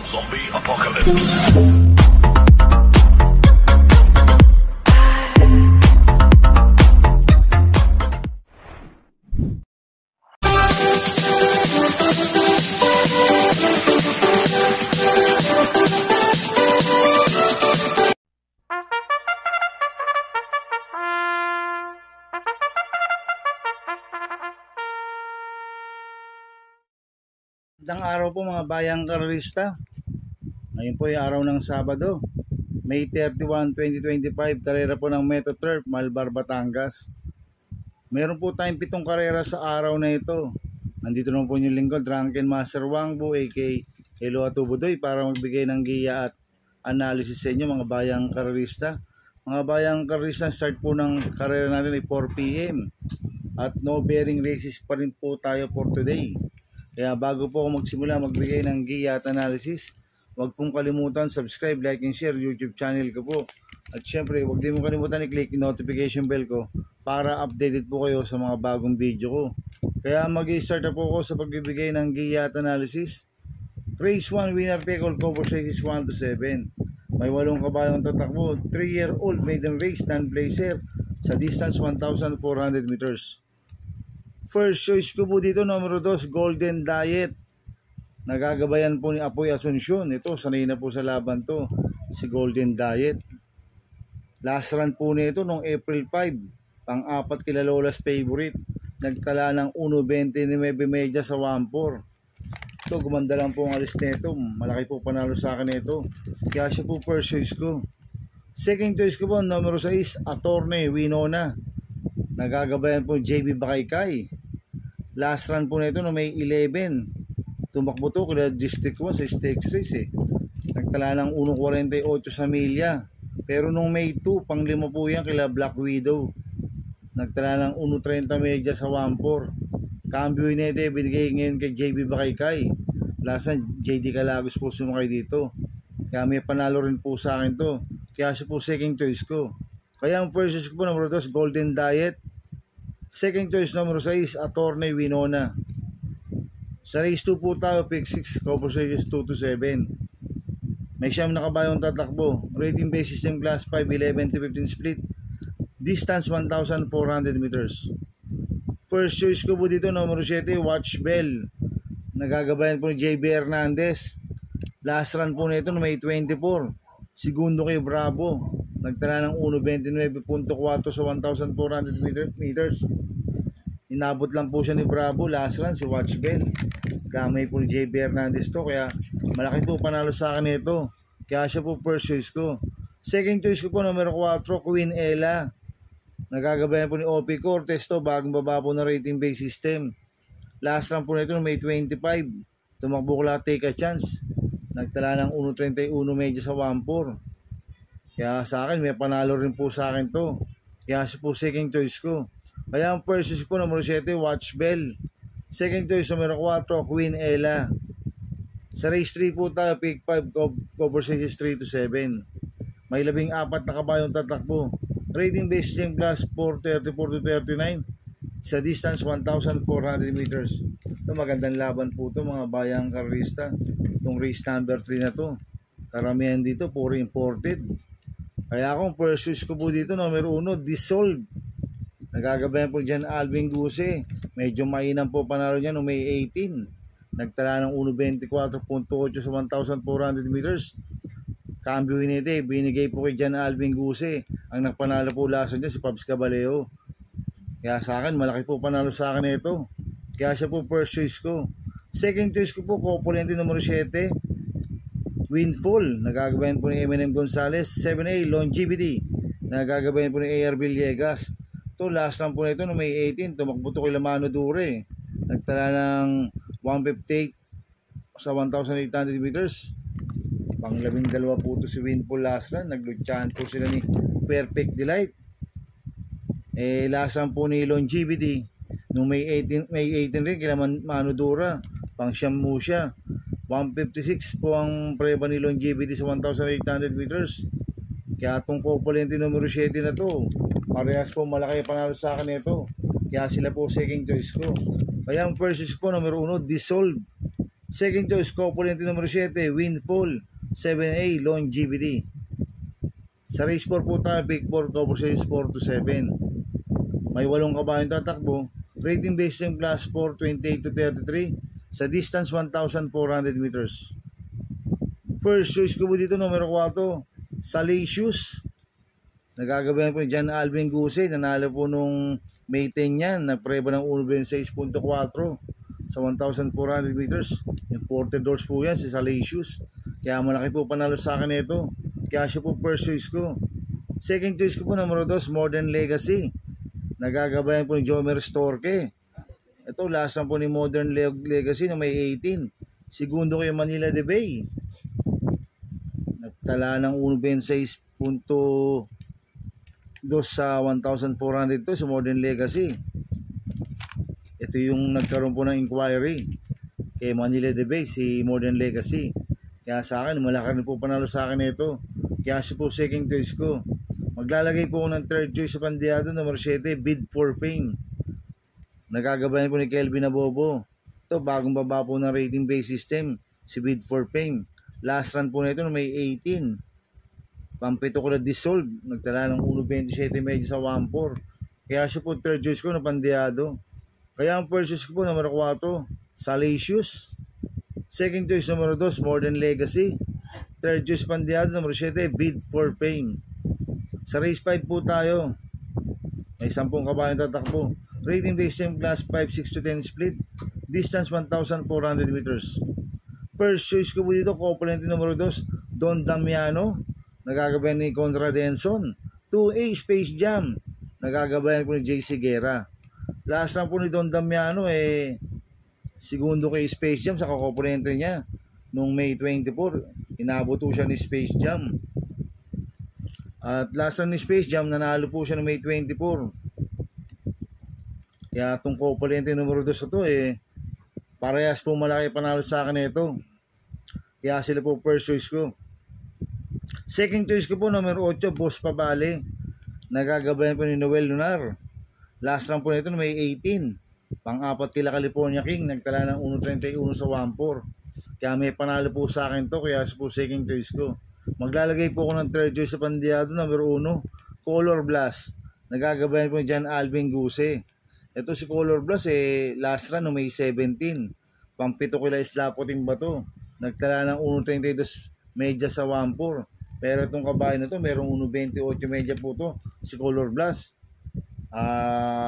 Zombie Apocalypse. Magandang araw po mga bayang karerista. Ngayon po ay araw ng Sabado, May 31, 2025, karera po ng Metro Turf, Malbar, Batangas. Meron po tayong 7 karera sa araw na ito. Nandito naman po yung lingkod, Drunken Master Wangbo aka Elo Atubudoy, para magbigay ng giya at analysis sa inyo mga bayang karerista. Mga bayang karerista, start po ng karera natin ay 4 PM at no bearing races pa rin po tayo for today. Kaya bago po ako magsimula magbigay ng giya at analysis, huwag pong kalimutan subscribe, like, and share YouTube channel ko po. At syempre, huwag din mo kalimutan i-click yung notification bell ko para updated po kayo sa mga bagong video ko. Kaya mag-i-start na po ako sa pagbibigay ng giya at analysis. Race 1, winner take all, cover races 1 to 7. May 8 kabayong tatakbo, 3-year-old maiden race, non-placer sa distance 1,400 meters. First choice ko po dito, numero 2, Golden Diet. Nagagabayan po ni Apoy Asuncion. Ito, sanay na po sa laban to, si Golden Diet. Last run po nito noong April 5, pang-4 kila Lola's favorite. Nagtala ng 1.29 media sa 1.4. Ito, gumanda lang po ang alis nito. Malaki po panalo sa akin ito. Kaya siya po first choice ko. Second choice ko po, numero 6, Attorney Winona. Nagagabayan po JB Bakaykay. Last run po nito no May 11. Tumakbo to kila District 1 sa stakes race eh. Nagtala ng 1.48 sa milya. Pero nung May 2, pang-5 po yan kila Black Widow. Nagtala ng 1.30 media sa 1.4. Cambio nito binigay ngayon kay JB Bakaykay. Last run, JD Calagos po sumakay dito. Kaya may panalo rin po sa akin to. Kaya siya po second choice ko. Kaya ang first choice ko po numero 2, Golden Diet. Second choice numero 6, Attorney Winona. Sa race 2 po tayo, pick 6, cover races 2 to 7. May 9 na kabayong tatakbo. Rating basis ng class 5, 11 to 15 split. Distance 1,400 meters. First choice ko po dito, numero 7, Watch Bell. Nagagabayan po ni JB Hernandez. Last run po nito no May 24. Segundo kay Bravo. Nagtala ng 1.29.4 sa 1,400 meters. Inabot lang po siya ni Bravo. Last run si Watch Bell. Gamay po ni JB Hernandez to. Kaya malaki po panalo sa akin ito. Kaya siya po first choice ko. Second choice ko po numero 4, Queen Ella. Nagagabayan po ni OP Cortez to. Bagong baba po na rating base system. Last run po nito no May 25. Tumakbo ko lang Take a Chance. Nagtala ng 1.31 medyo sa 1.4. Kaya sa akin, may panalo rin po sa akin to. Kaya siya po second choice ko. Kaya ang first choice po, numero 7, Watch Bell. Second choice, numero 4, Queen Ella. Sa race 3 po tayo, pick 5, cover races 3 to 7. May 14 na kabayong tatakbo. Rating base yung plus 434 to 39. Sa distance, 1,400 meters. Ito, magandang laban po ito, mga bayang karerista. Itong race number 3 na to. Karamihan dito, puro imported. Kaya akong first choice ko po dito, numero 1, Dissolve. Nagagabayan po dyan Alvin Guse. Medyo mainam po panalo niya noong May 18. Nagtala ng 1.24.8 sa 1,400 meters. Cambio nito binigay po kay Jan Alvin Guse. Ang nagpanalo po lasa dyan si Pabs Caballeo. Kaya sa akin, malaki po panalo sa akin ito. Kaya siya po first choice ko. Second choice ko po, Copulente numero 7. Windfall, nagagabayan po ni Eminem Gonzalez. 7A, Longevity, nagagabayan po ni AR Villegas. Ito, last run po nito no May 18, tumakbo to kay Lamano Dure. Nagtala ng 158 sa 1,800 meters. Pang-12 po ito si Windfall last run. Naglutsahan po sila ni Perfect Delight. Last run po ni Longevity no May 18 rin kay Lamano Dura. Pang-siyam mo siya. 156 po ang preba ni Longevity sa 1,800 meters. Kaya itong Copulente numero 7 na to, parehas po malaki panalo sa akin ito. Kaya sila po second choice ko. Kaya ang first choice po numero 1, Dissolve. Second choice, couple entry numero 7, Windfall 7A Longevity. Sa race 4 po tayo, Big 4, cover series 4 to 7. May 8 kabayong tatakbo. Rating based yung class 4, 28 to 33. Sa distance, 1,400 meters. First choice ko po dito, numero 4, Salacious. Nagagabayan po ni John Alvin Guse. Nanalo po nung May 10 yan. Nagpreba ng 1.26.4 sa 1,400 meters. Imported doors po yan, si Salacious. Kaya malaki po panalo sa akin ito. Kaya siya po first choice ko. Second choice ko po, numero 2, Modern Legacy. Nagagabayan po ni Jomer Storke. Ito, last po ni Modern Legacy na may 18. Segundo ko yung Manila de Bay. Nagtala ng 1.26.2 sa 1,400 to sa Modern Legacy. Ito yung nagkaroon po ng inquiry kay Manila de Bay, si Modern Legacy. Kaya sa akin, malaki rin po panalo sa akin ito. Kaya siya po second choice ko. Maglalagay po ako ng third choice sa Pandiado, numero 7, Bid for Fame. Nagagabayan po ni Kelvin Abobo. Ito, bagong baba po ng rating base system, si Bid for Fame. Last run po nito may 18. Pampito ko na dissolved. Nagtala ng 1.27 medyo sa 1.4. Kaya siya po third choice ko na Pandiado. Kaya ang first choice ko po, numero 4, Salacious. Second choice, numero 2, Modern Legacy. Third choice, Pandiado, numero 7, Bid for Fame. Sa race 5 po tayo. May 10 kabayong tatakbo. Rating based yung class 5, 6 to 10 split. Distance 1,400 meters. First choice ko po dito, couple numero 2, Don Damiano. Nagagabayan ni Conrad Denson. 2A, Space Jam. Nagagabayan po ni JC Guerra. Last na po ni Don Damiano, segundo kay Space Jam sa couple entry niya. Noong May 24, inabot po siya ni Space Jam. At last ni Space Jam, nanalo po siya ng May 24. Kaya itong couple entry numero 2 ito, parehas po malaki panalo sa akin ito. Kaya sila po first choice ko. Second choice ko po, numero 8, Boss Pabale. Nagagabayan po ni Noel Lunar. Last round po nito may 18. Pang-apat kila California King. Nagtala ng 1.31 sa 1.4. Kaya may panalo po sa akin to. Kaya po second choice ko. Maglalagay po ako ng third choice sa Pandiado, numero 1, Color Blast. Nagagabayan po ni John Alvin Guse. Ito si Color Blast, last run no May 17. Pampito kila Islapoting Bato. Nagtala ng 1.32 medya sa 1.4. Pero itong kabayan na to, merong 1.28 medya po to, si Color Blast.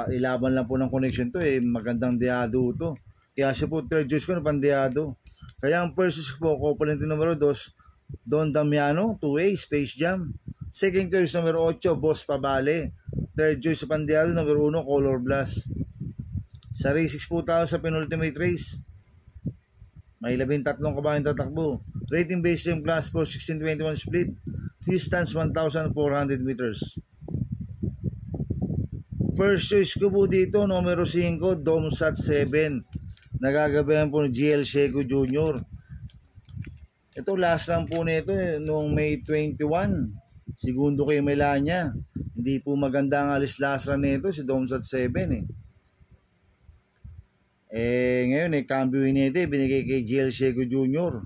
Ilaban lang po ng connection to, magandang diado to. Kaya siya po third choice ko na Pandiado. Kaya ang first choice po, couple numero 2, Don Damiano, 2A, Space Jam. Second choice, numero 8, Boss Pabale. Third choice sa Pandiado, numero 1, Color Blast. Sa race 6 po tayo sa penultimate race. May 13 kabayong tatakbo. Rating based yung class 4, 16-21 split. Distance 1,400 meters. First choice ko po dito, numero 5, Domsat 7. Nagagabayan po ni GL Shego Jr. Ito last round po nito noong May 21. Segundo kay Melania. Hindi po maganda ang alis last round nito si Domsat 7 ngayon cambio nito binigay kay GL Shego Jr.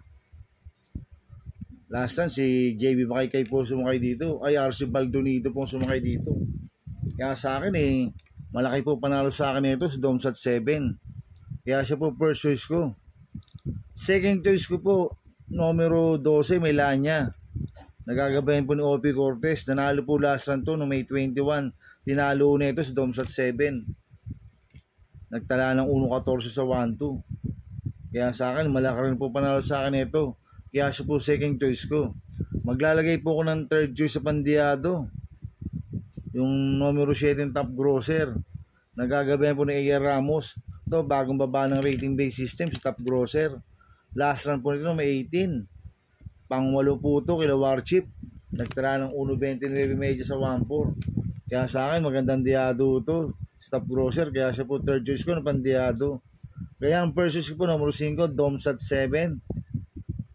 Last round si JB Pakay po sumakay dito. Ay RC Baldonito po sumakay dito. Kaya sa akin malaki po panalo sa akin nito si Domsat 7. Kaya siya po first choice ko. Second choice ko po, numero 12, Melania. Nagagabayan po ni O.P. Cortez. Nanalo po last run to no May 21. Tinalo na ito si Domsat 7. Nagtala ng 1.14 sa 1.2. Kaya sa akin, malaki rin po panalo sa akin ito. Kaya siya po second choice ko. Maglalagay po ko ng third choice sa Pandiado. Yung numero 7 top grosser. Nagagabayan po ni A.R. Ramos. Ito, bagong baba ng rating base system sa top grosser. Last run po nito may 18. Pang-8 po ito kila Warchip. Nagtala ng 1.29 medyo sa 1.4. Kaya sa akin magandang diado ito. Stop grosser. Kaya siya po third choice ko na Pandiado. Kaya ang first choice ko po numero 5 Domsat 7.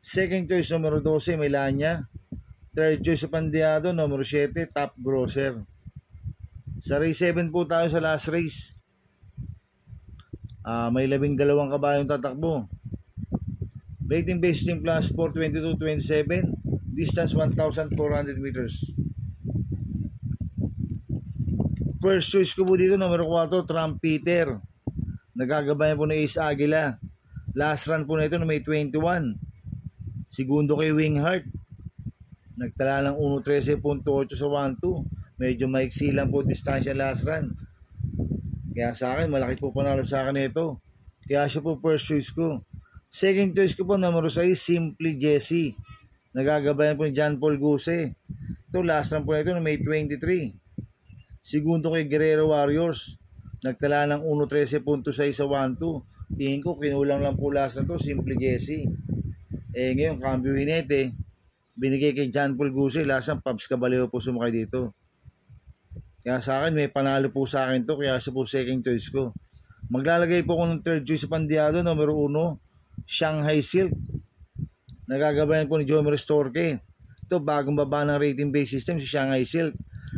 Second choice numero 12 Melania. Third choice sa Pandiado numero 7 Top Grosser. Sa race 7 po tayo sa last race. May 12 kabayong tatakbo. Rating base system plus 422.27. Distance 1,400 meters. First choice ko po dito, numero 4, Trumpeter. Nagagabayan po ng Ace Aguila. Last run po na ito na may 21. Segundo kay Wingheart. Nagtala ng 1.13.8 sa 1-2. Medyo maiksi lang po distansya last run. Kaya sa akin, malaki po panalo sa akin ito. Kaya siya po first choice ko. Second choice ko po, numero 6, Simply Jesse. Nagagabayan po ni John Paul Guse. Ito, last run po na ito na may 23. Segundo kay Guerrero Warriors. Nagtala ng 1.13.6 sa 1-2. Tingin ko, kinulang lang po last na to, Simply Jesse. Ngayon, cambio hinete. Binigay kay John Paul Guse. Last na, Pabs Caballero po sumakay dito. Kaya sa akin, may panalo po sa akin to. Kaya sa po second choice ko. Maglalagay po ko ng third choice sa Pandiado, numero 1, Shanghai Silk. Nagagabayan po ni Jomer Storke. Ito, bagong baba ng rating base system, si Shanghai Silk.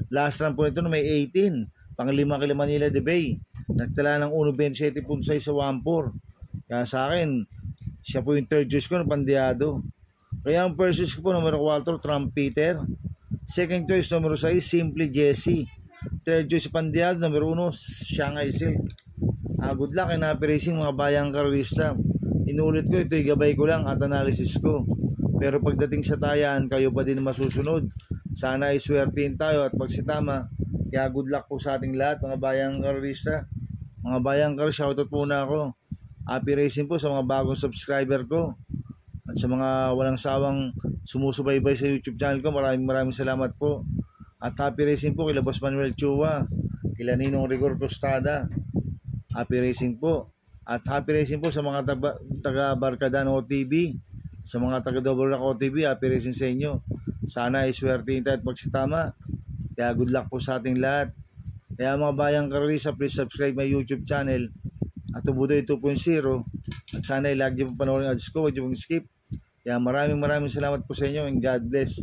Last run po nito na may 18. Pang-5 kay Manila de Bay. Nagtala ng 1.27.6 sa 1-4. Kaya sa akin, siya po yung third choice ko ng Pandiado. Kaya ang first choice ko po, numero 4, Trumpeter. Second choice, numero 6, Simply Jesse. Third choice sa Pandiado, numero 1, Shanghai Silk. Good luck and happy racing mga bayang karista. Inulit ko, ito'y gabay ko lang at analysis ko. Pero pagdating sa tayan, kayo pa din masusunod. Sana ay swertihin tayo at magsitama. Kaya good luck po sa ating lahat mga bayang karista. Mga bayang karista, shoutout po na ako. Happy racing po sa mga bagong subscriber ko. At sa mga walang sawang sumusubaybay sa YouTube channel ko, maraming salamat po. At happy racing po kila Boss Manuel Chua, kila Ninong Rigor Costada. Happy racing po. At happy racing po sa mga taga Barkadan OTV, sa mga taga Double Rock OTV, happy racing sa inyo. Sana ay swertihin tayo at magsitama. Kaya good luck po sa ating lahat. Kaya mga bayang karisa, please subscribe my YouTube channel at Tubudoy 2.0. At sana ay lagi po panoorin ads ko, huwag niyo pong skip. Kaya maraming salamat po sa inyo and God bless.